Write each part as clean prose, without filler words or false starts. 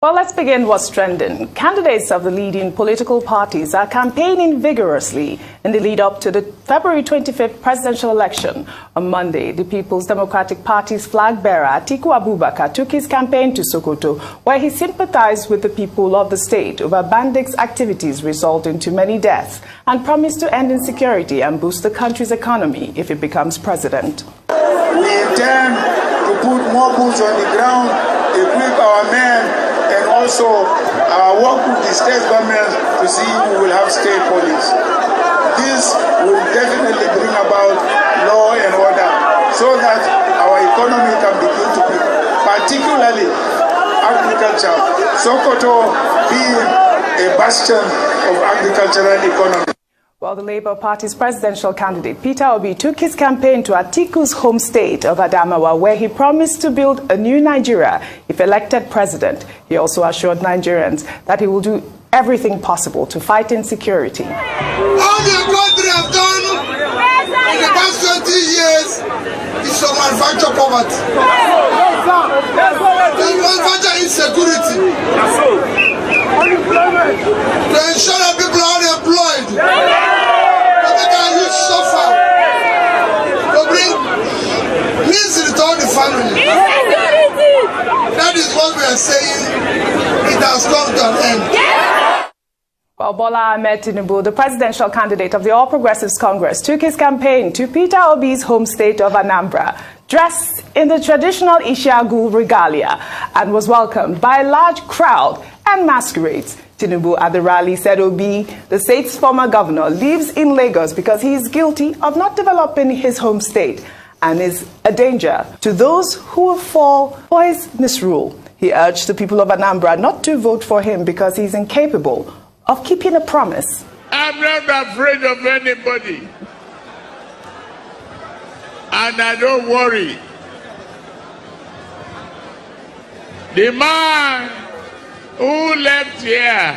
Well, let's begin what's trending. Candidates of the leading political parties are campaigning vigorously in the lead up to the February 25th presidential election. On Monday, the People's Democratic Party's flag bearer, Atiku Abubakar, took his campaign to Sokoto, where he sympathized with the people of the state over bandits' activities resulting to many deaths, and promised to end insecurity and boost the country's economy if he becomes president. We intend to put more boots on the ground, equip our men, and also work with the state government to see who will have state police. This will definitely bring about law and order so that our economy can begin to pick, particularly agriculture. Sokoto being a bastion of agricultural economy. Well, the Labour Party's presidential candidate, Peter Obi, took his campaign to Atiku's home state of Adamawa, where he promised to build a new Nigeria if elected president. He also assured Nigerians that he will do everything possible to fight insecurity. All the country have done in the past 20 years is to manufacture poverty, to manufacture insecurity, to ensure that people are unemployed. That is what we are saying. It has come to an end. Well, Bola Ahmed Tinubu, the presidential candidate of the All Progressives Congress, took his campaign to Peter Obi's home state of Anambra, dressed in the traditional Ishiagu regalia, and was welcomed by a large crowd and masquerades. Tinubu at the rally said Obi, the state's former governor, lives in Lagos because he is guilty of not developing his home state and is a danger to those who will fall for his misrule. He urged the people of Anambra not to vote for him because he is incapable of keeping a promise. I'm not afraid of anybody. And I don't worry. The man who left here,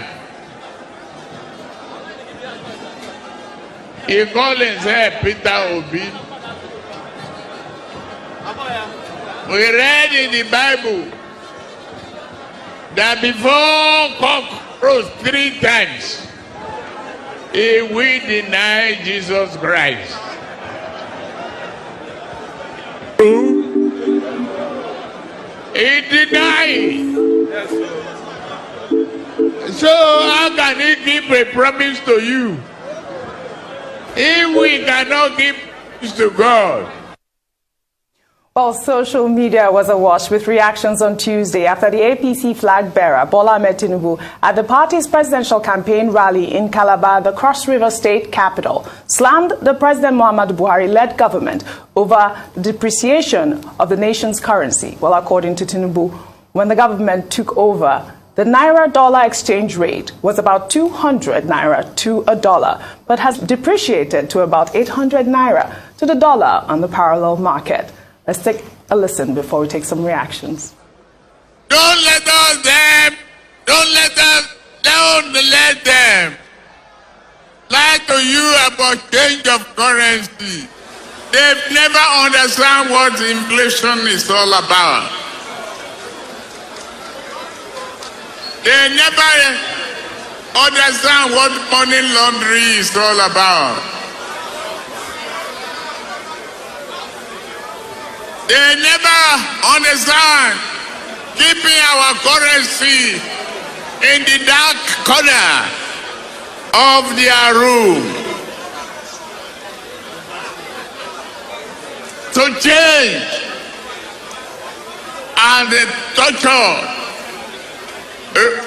he called himself Peter Obi. We read in the Bible that before cock crows 3 times, he will deny Jesus Christ. He denied. So how can he keep a promise to you if we cannot keep promise to God? Well, social media was awash with reactions on Tuesday after the APC flag bearer, Bola Ahmed Tinubu, at the party's presidential campaign rally in Calabar, the Cross River State capital, slammed the President Muhammadu Buhari-led government over the depreciation of the nation's currency. Well, according to Tinubu, when the government took over, the Naira-dollar exchange rate was about 200 Naira to a dollar, but has depreciated to about 800 Naira to the dollar on the parallel market. Let's take a listen before we take some reactions. Don't let them lie to you about change of currency. They've never understand what inflation is all about. They never understand what money laundering is all about. They never understand keeping our currency in the dark corner of their room. To change and torture,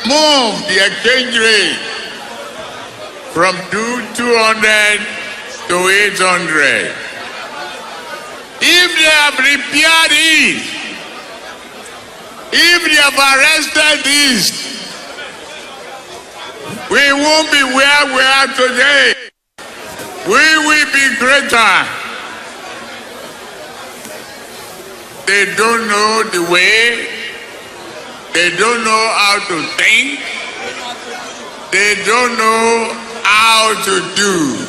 move the exchange rate from 200 to 800. If they have repaired it, if they have arrested this, we won't be where we are today. We will be greater. They don't know the way. They don't know how to think. They don't know how to do.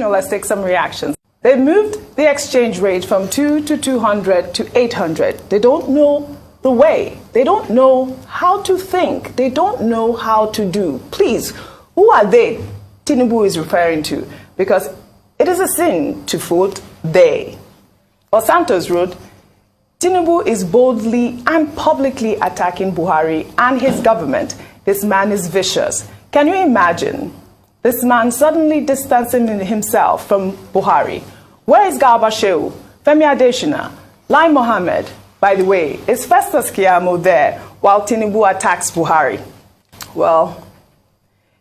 Let's take some reactions. They moved the exchange rate from 200 to 800. They don't know the way. They don't know how to think. They don't know how to do. Please, who are they Tinubu is referring to? Because it is a sin to vote they. Or Santos wrote, Tinubu is boldly and publicly attacking Buhari and his government. This man is vicious. Can you imagine this man suddenly distancing himself from Buhari? Where is Garba Shehu, Femi Adesina, Lai Mohammed? By the way, is Festus Keyamo there while Tinubu attacks Buhari? Well,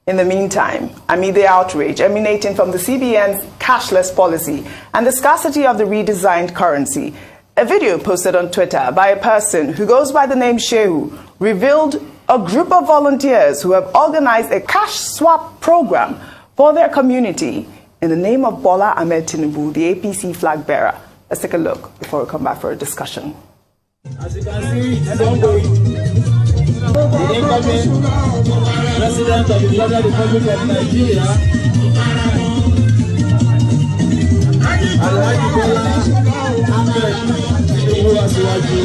in the meantime, amid the outrage emanating from the CBN's cashless policy and the scarcity of the redesigned currency, a video posted on Twitter by a person who goes by the name Shehu revealed a group of volunteers who have organized a cash swap program for their community in the name of Bola Ahmed Tinubu, the APC flag bearer. Let's take a look before we come back for a discussion. As you can see, it's ongoing. The incoming President of the Federal Republic of Nigeria, Alhaji Bola Ahmed Tinubu Asiwaju.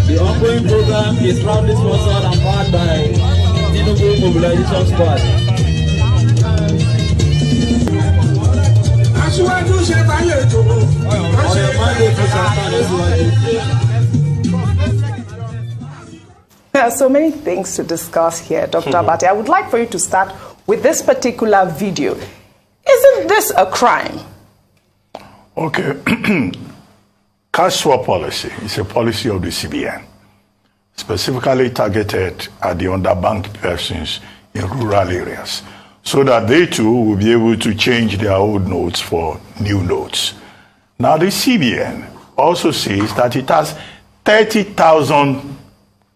The ongoing program is proudly sponsored and powered by Tinubu Mobilization Squad. There are so many things to discuss here, Dr. Abate. I would like for you to start with this particular video. Isn't this a crime? Okay. Cash swap policy is a policy of the CBN, specifically targeted at the underbanked persons in rural areas, so that they too will be able to change their old notes for new notes. Now, the CBN also says that it has 30,000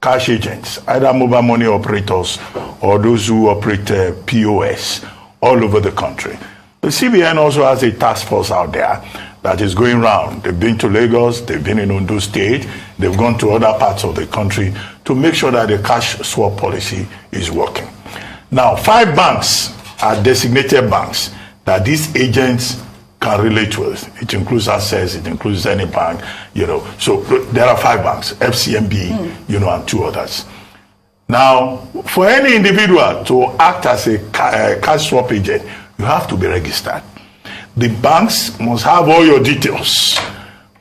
cash agents, either mobile money operators or those who operate POS all over the country. The CBN also has a task force out there that is going around. They've been to Lagos, they've been in Ondo State, they've gone to other parts of the country to make sure that the cash swap policy is working. Now, 5 banks are designated banks that these agents can relate with. It includes Access, it includes any bank, So there are 5 banks, FCMB, and 2 others. Now, for any individual to act as a cash swap agent, you have to be registered. The banks must have all your details,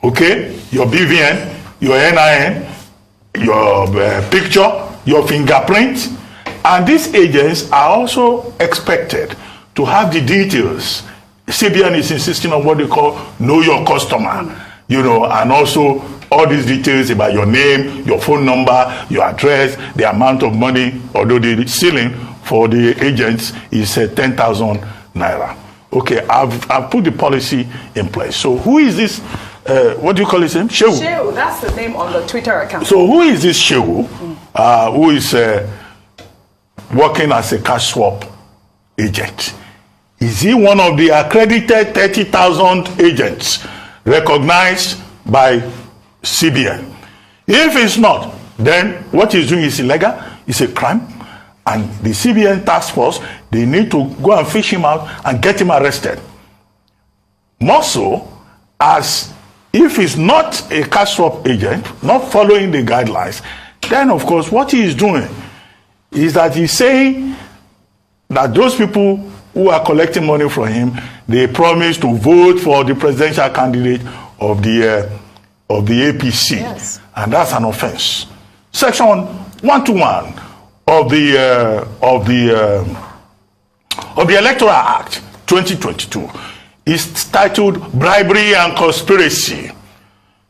okay? Your BVN, your NIN, your picture, your fingerprint. And these agents are also expected to have the details. CBN is insisting on what they call know your customer, and also all these details about your name, your phone number, your address, the amount of money, although the ceiling for the agents is 10,000 naira. Okay, I've put the policy in place. So who is this, what do you call his name? Shehu. Shehu, that's the name on the Twitter account. So who is this Shehu who is working as a cash swap agent? Is he one of the accredited 30,000 agents recognized by CBN? If it's not, then what he's doing is illegal, it's a crime, and the CBN task force, they need to go and fish him out and get him arrested. More so, as if he's not a cash swap agent, not following the guidelines, then of course what he is doing is that he's saying that those people who are collecting money from him, they promise to vote for the presidential candidate of the APC, yes. And that's an offense. Section 121 of the Electoral Act 2022 is titled Bribery and Conspiracy.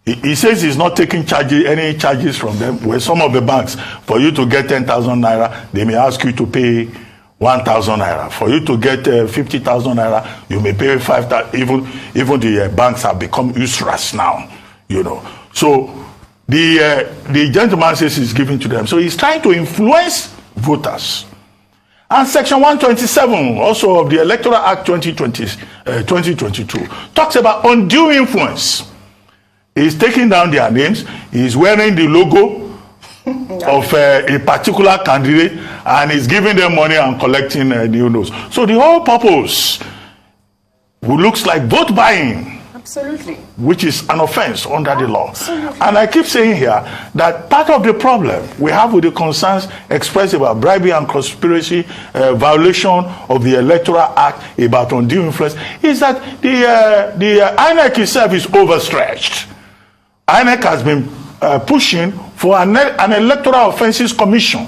He says he's not taking any charges from them. Where some of the banks, for you to get 10,000 naira, they may ask you to pay 1,000 naira. For you to get 50,000 naira, you may pay 5,000. Even the banks have become usurious now, So the gentleman says he's giving to them. So he's trying to influence voters. And Section 127, also of the Electoral Act 2022, talks about undue influence. He's taking down their names. He's wearing the logo of a particular candidate, and he's giving them money and collecting new notes. So the whole purpose looks like vote buying. Absolutely. Which is an offense under the law. Absolutely. And I keep saying here that part of the problem we have with the concerns expressed about bribery and conspiracy, violation of the Electoral Act, about undue influence, is that the INEC itself is overstretched. INEC has been pushing for an electoral offences commission.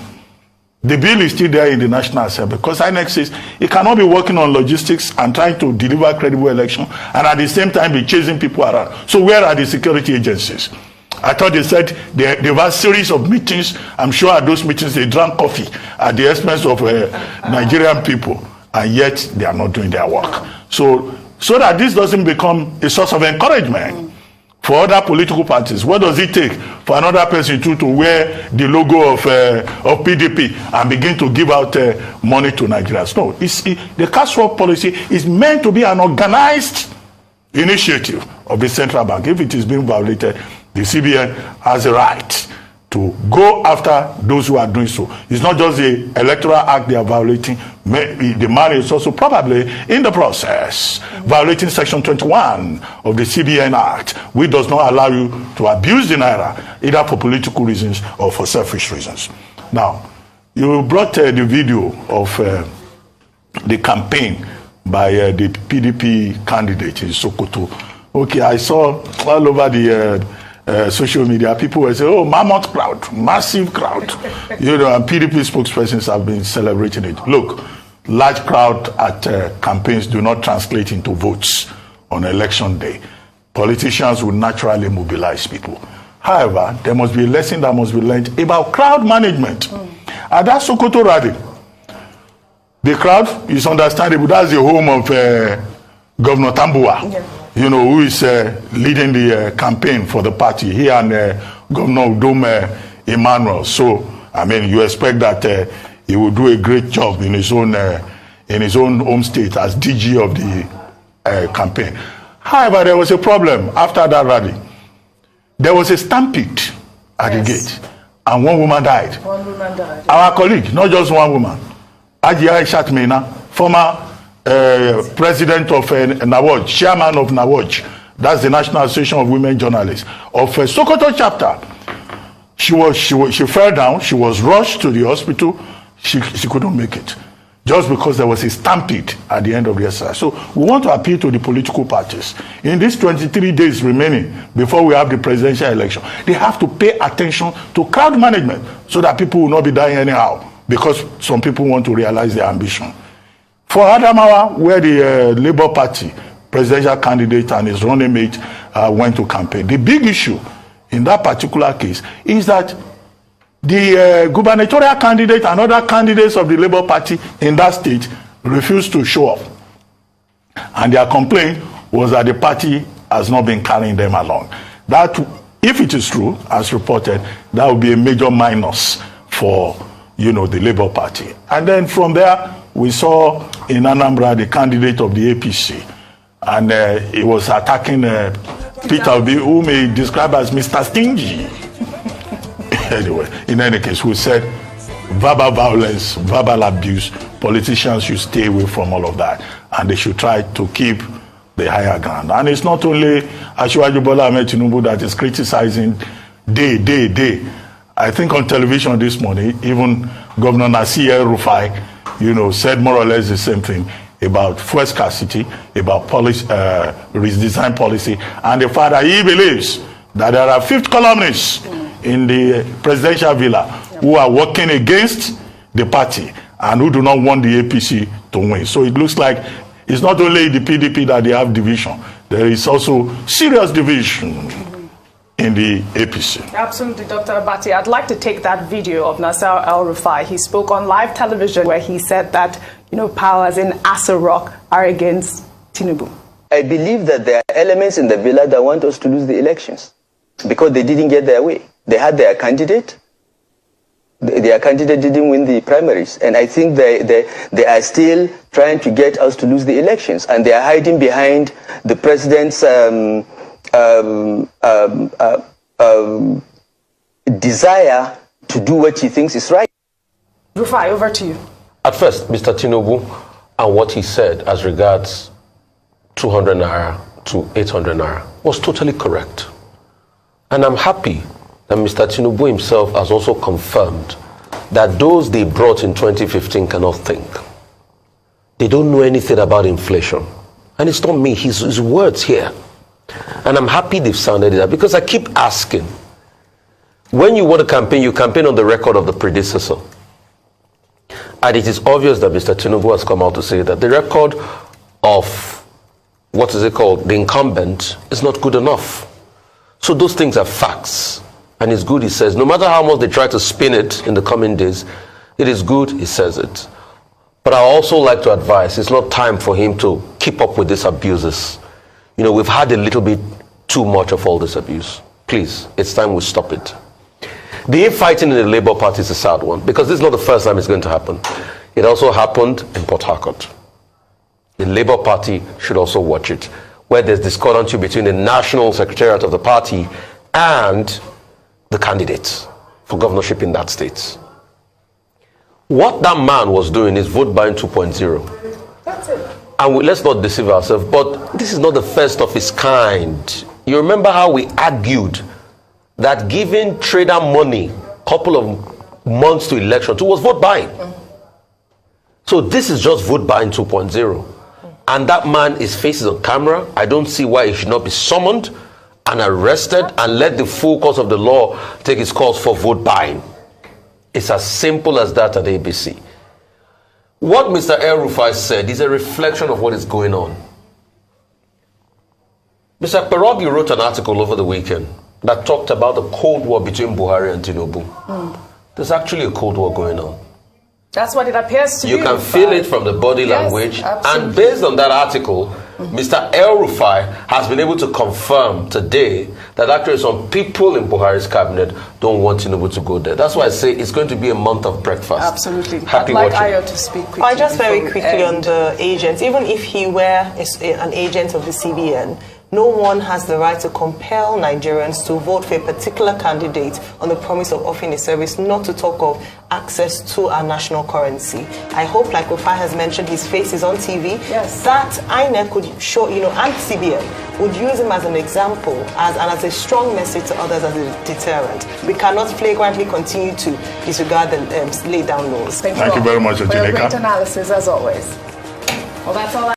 The bill is still there in the National Assembly because INEC says it cannot be working on logistics and trying to deliver credible election and at the same time be chasing people around. So where are the security agencies? I thought they said they have a series of meetings. I'm sure at those meetings they drank coffee at the expense of Nigerian people, and yet they are not doing their work. So that this doesn't become a source of encouragement for other political parties. What does it take for another person to wear the logo of PDP and begin to give out money to Nigerians? No, the cash swap policy is meant to be an organized initiative of the central bank. If it is being violated, the CBN has a right to go after those who are doing so. It's not just the Electoral Act they are violating. The money is also probably in the process violating Section 21 of the CBN Act, which does not allow you to abuse the Naira, either for political reasons or for selfish reasons. Now, you brought the video of the campaign by the PDP candidate in Sokoto. Okay, I saw all over the social media, people were saying, oh, mammoth crowd, massive crowd. You know, and PDP spokespersons have been celebrating it. Look, large crowd at campaigns do not translate into votes on election day. Politicians will naturally mobilize people. However, there must be a lesson that must be learned about crowd management. At that Sokoto rally, the crowd is understandable. That's the home of Governor Tambuwa. Yeah. You know, who is leading the campaign for the party, he and Governor Udome Emmanuel. So, I mean, you expect that he will do a great job in his own home state as DG of the campaign. However, there was a problem after that rally. There was a stampede at the gate, and one woman died. One woman died. Our colleague, not just one woman, Aji Aishat Mena, former president of NAWOJ, chairman of NAWOJ, that's the National Association of Women Journalists, of Sokoto chapter. She fell down, she was rushed to the hospital, she couldn't make it, just because there was a stampede at the end of the exercise. So we want to appeal to the political parties. In these 23 days remaining before we have the presidential election, they have to pay attention to crowd management so that people will not be dying anyhow because some people want to realize their ambition. For Adamawa, where the Labour Party presidential candidate and his running mate went to campaign, the big issue in that particular case is that the gubernatorial candidate and other candidates of the Labour Party in that state refused to show up. And their complaint was that the party has not been carrying them along. That, if it is true, as reported, that would be a major minus for, you know, the Labour Party. And then from there, we saw in Anambra the candidate of the APC, and he was attacking Peter Obi, whom he described as Mr. Stingy. Anyway, in any case, we said verbal violence, verbal abuse, politicians should stay away from all of that, and they should try to keep the higher ground. And it's not only Asiwaju Bola Ahmed Tinubu that is criticizing day. I think on television this morning, even Governor Nasir El-Rufai, you know, said more or less the same thing about fuel scarcity, about policy, redesign policy, and the fact that he believes that there are fifth columnists in the presidential villa who are working against the party and who do not want the APC to win. So it looks like it's not only the PDP that they have division, there is also serious division in the APC. Absolutely, Dr. Abati. I'd like to take that video of Nasir El-Rufai. He spoke on live television where he said that, you know, powers in Aso Rock are against Tinubu. I believe that there are elements in the villa that want us to lose the elections because they didn't get their way. They had their candidate. Their candidate didn't win the primaries. And I think they are still trying to get us to lose the elections. And they are hiding behind the president's desire to do what he thinks is right. Rufai, over to you. At first, Mr. Tinubu and what he said as regards 200 naira to 800 naira was totally correct. And I'm happy that Mr. Tinubu himself has also confirmed that those they brought in 2015 cannot think. They don't know anything about inflation. And it's not me, his words here. And I'm happy they've sounded it out, because I keep asking, when you want to campaign, you campaign on the record of the predecessor. And it is obvious that Mr. Tinubu has come out to say that the record of, what is it called, the incumbent is not good enough. So those things are facts. And it's good, he says, no matter how much they try to spin it in the coming days, it is good, he says it. But I also like to advise, it's not time for him to keep up with these abuses. You know, we've had a little bit too much of all this abuse. Please, it's time we stop it. The infighting in the Labour Party is a sad one, because this is not the first time it's going to happen. It also happened in Port Harcourt. The Labour Party should also watch it, where there's discordancy between the National Secretariat of the party and the candidates for governorship in that state. What that man was doing is vote buying 2.0. That's it. And let's not deceive ourselves, but this is not the first of its kind. You remember how we argued that giving trader money a couple of months to election was vote buying. So this is just vote buying 2.0. And that man, his face is on camera. I don't see why he should not be summoned and arrested and let the full course of the law take its course for vote buying. It's as simple as that at ABC. What Mr. El-Rufai said is a reflection of what is going on. Mr. Perogi wrote an article over the weekend that talked about the Cold War between Buhari and Tinubu. There's actually a Cold War going on. That's what it appears to be. You can feel it from the body language. Absolutely. And based on that article, Mr. El-Rufai has been able to confirm today that actually some people in Buhari's cabinet don't want Tinubu to go there. That's why I say it's going to be a month of breakfast. Absolutely. Happy I'd like watching. Ayo to speak quickly. I just very quickly on the agents. Even if he were an agent of the CBN, no one has the right to compel Nigerians to vote for a particular candidate on the promise of offering a service, not to talk of access to our national currency. I hope, like Rufai has mentioned, his face is on TV. Yes. That INEC could show, and CBN would use him as an example and as a strong message to others as a deterrent. We cannot flagrantly continue to disregard the laid down laws. Thank you very much, for your Ojileka. great analysis, as always. Well, that's all.